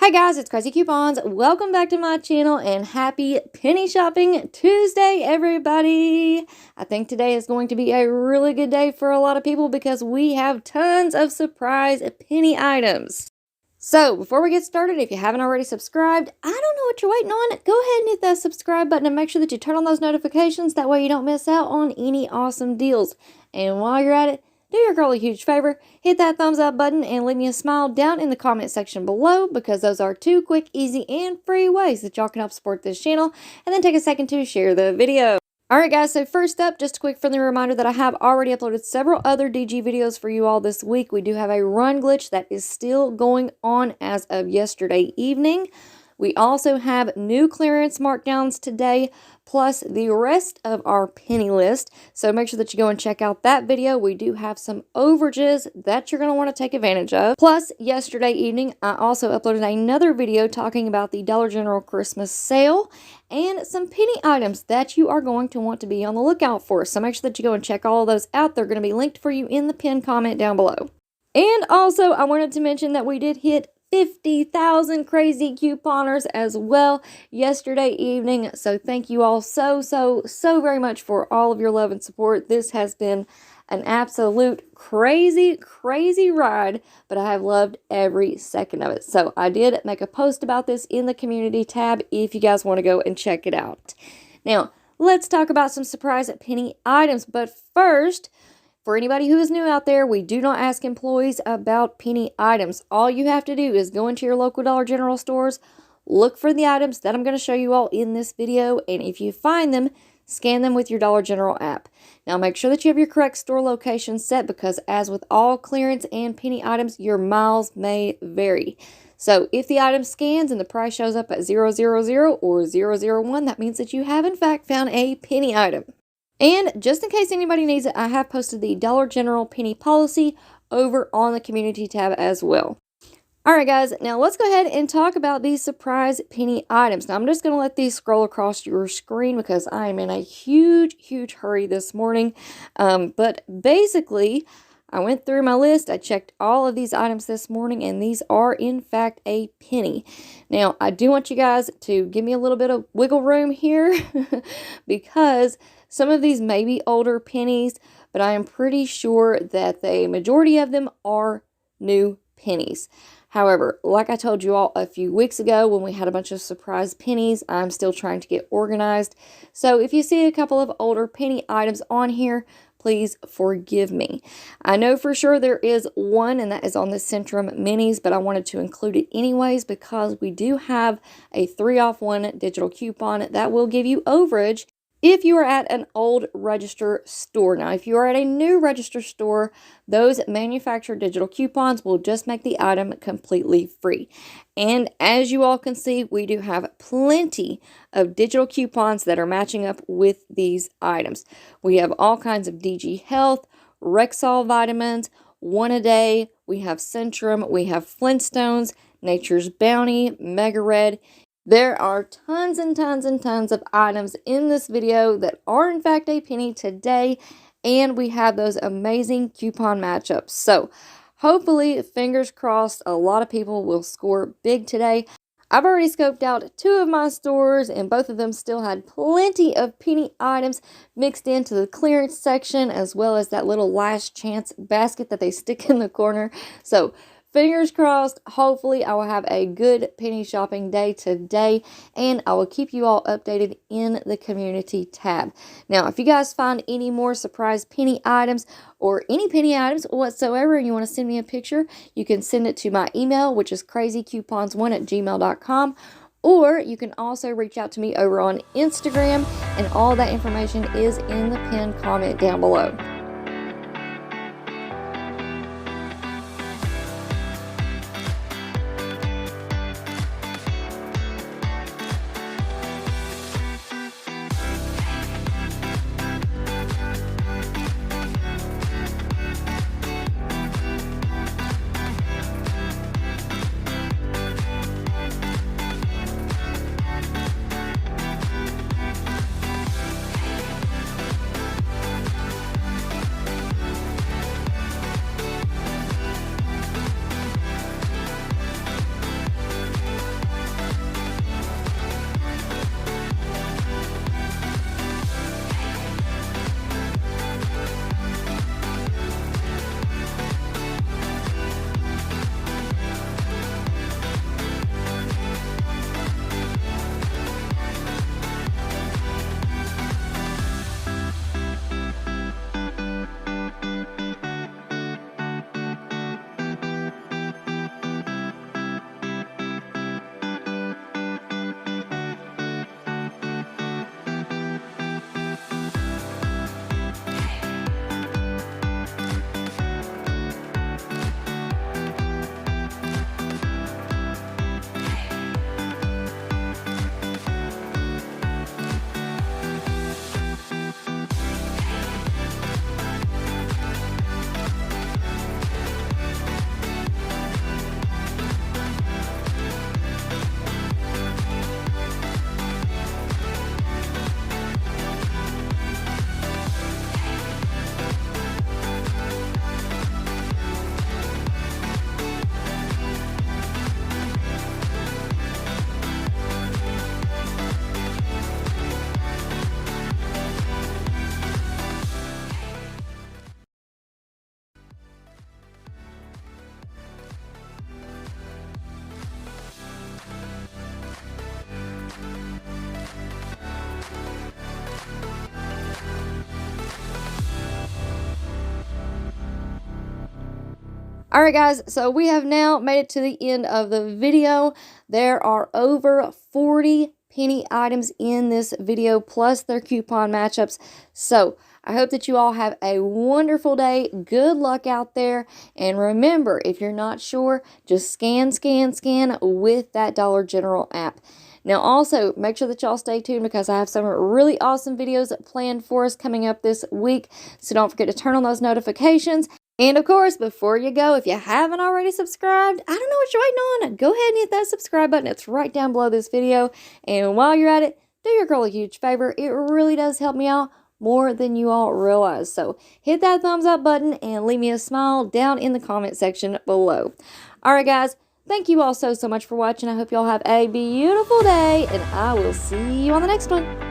Hi guys, it's Craz-E Coupons. Welcome back to my channel and happy penny shopping Tuesday, everybody. I think today is going to be a really good day for a lot of people because we have tons of surprise penny items. So before we get started, if you haven't already subscribed, I don't know what you're waiting on. Go ahead and hit that subscribe button and make sure that you turn on those notifications. That way you don't miss out on any awesome deals. And while you're at it, do your girl a huge favor, hit that thumbs up button and leave me a smile down in the comment section below because those are two quick, easy, and free ways that y'all can help support this channel. And then take a second to share the video. Alright guys, so first up, just a quick friendly reminder that I have already uploaded several other DG videos for you all this week. We do have a run glitch that is still going on as of yesterday evening. We also have new clearance markdowns today, plus the rest of our penny list. So make sure that you go and check out that video. We do have some overages that you're going to want to take advantage of. Plus, yesterday evening, I also uploaded another video talking about the Dollar General Christmas sale and some penny items that you are going to want to be on the lookout for. So make sure that you go and check all of those out. They're going to be linked for you in the pinned comment down below. And also, I wanted to mention that we did hit 50,000 Craz-E couponers as well yesterday evening. So thank you all so very much for all of your love and support. This has been an absolute crazy ride, but I have loved every second of it. So I did make a post about this in the community tab if you guys want to go and check it out. Now, let's talk about some surprise penny items. But first, for anybody who is new out there, we do not ask employees about penny items. All you have to do is go into your local Dollar General stores, look for the items that I'm going to show you all in this video, and if you find them, scan them with your Dollar General app. Now make sure that you have your correct store location set because as with all clearance and penny items, your miles may vary. So if the item scans and the price shows up at 000 or 001, that means that you have in fact found a penny item. And just in case anybody needs it, I have posted the Dollar General penny policy over on the community tab as well. Alright guys, now let's go ahead and talk about these surprise penny items. Now I'm just going to let these scroll across your screen because I am in a huge hurry this morning. But basically, I went through my list, I checked all of these items this morning, and these are in fact a penny. Now, I do want you guys to give me a little bit of wiggle room here because some of these may be older pennies, but I am pretty sure that the majority of them are new pennies. However, like I told you all a few weeks ago when we had a bunch of surprise pennies, I'm still trying to get organized. So if you see a couple of older penny items on here, please forgive me. I know for sure there is one, and that is on the Centrum Minis, but I wanted to include it anyways because we do have a 3-off-1 digital coupon that will give you overage if you are at an old register store. Now, if you are at a new register store, those manufactured digital coupons will just make the item completely free. And as you all can see, we do have plenty of digital coupons that are matching up with these items. We have all kinds of DG Health, Rexall vitamins, One A Day, we have Centrum, we have Flintstones, Nature's Bounty, Mega Red. There are tons and tons of items in this video that are in fact a penny today, and we have those amazing coupon matchups. So hopefully, fingers crossed, a lot of people will score big today. I've already scoped out 2 of my stores, and both of them still had plenty of penny items mixed into the clearance section, as well as that little last chance basket that they stick in the corner. So fingers crossed, hopefully I will have a good penny shopping day today, and I will keep you all updated in the community tab. Now, if you guys find any more surprise penny items or any penny items whatsoever and you want to send me a picture, you can send it to my email, which is crazycoupons1@gmail.com, or you can also reach out to me over on Instagram, and all that information is in the pinned comment down below. Alright guys, so we have now made it to the end of the video. There are over 40 penny items in this video, plus their coupon matchups. So I hope that you all have a wonderful day. Good luck out there. And remember, if you're not sure, just scan with that Dollar General app. Now also, make sure that y'all stay tuned because I have some really awesome videos planned for us coming up this week. So don't forget to turn on those notifications. And of course, before you go, if you haven't already subscribed, I don't know what you're waiting on. Go ahead and hit that subscribe button. It's right down below this video. And while you're at it, do your girl a huge favor. It really does help me out more than you all realize. So hit that thumbs up button and leave me a smile down in the comment section below. Alright guys, thank you all so much for watching. I hope y'all have a beautiful day and I will see you on the next one.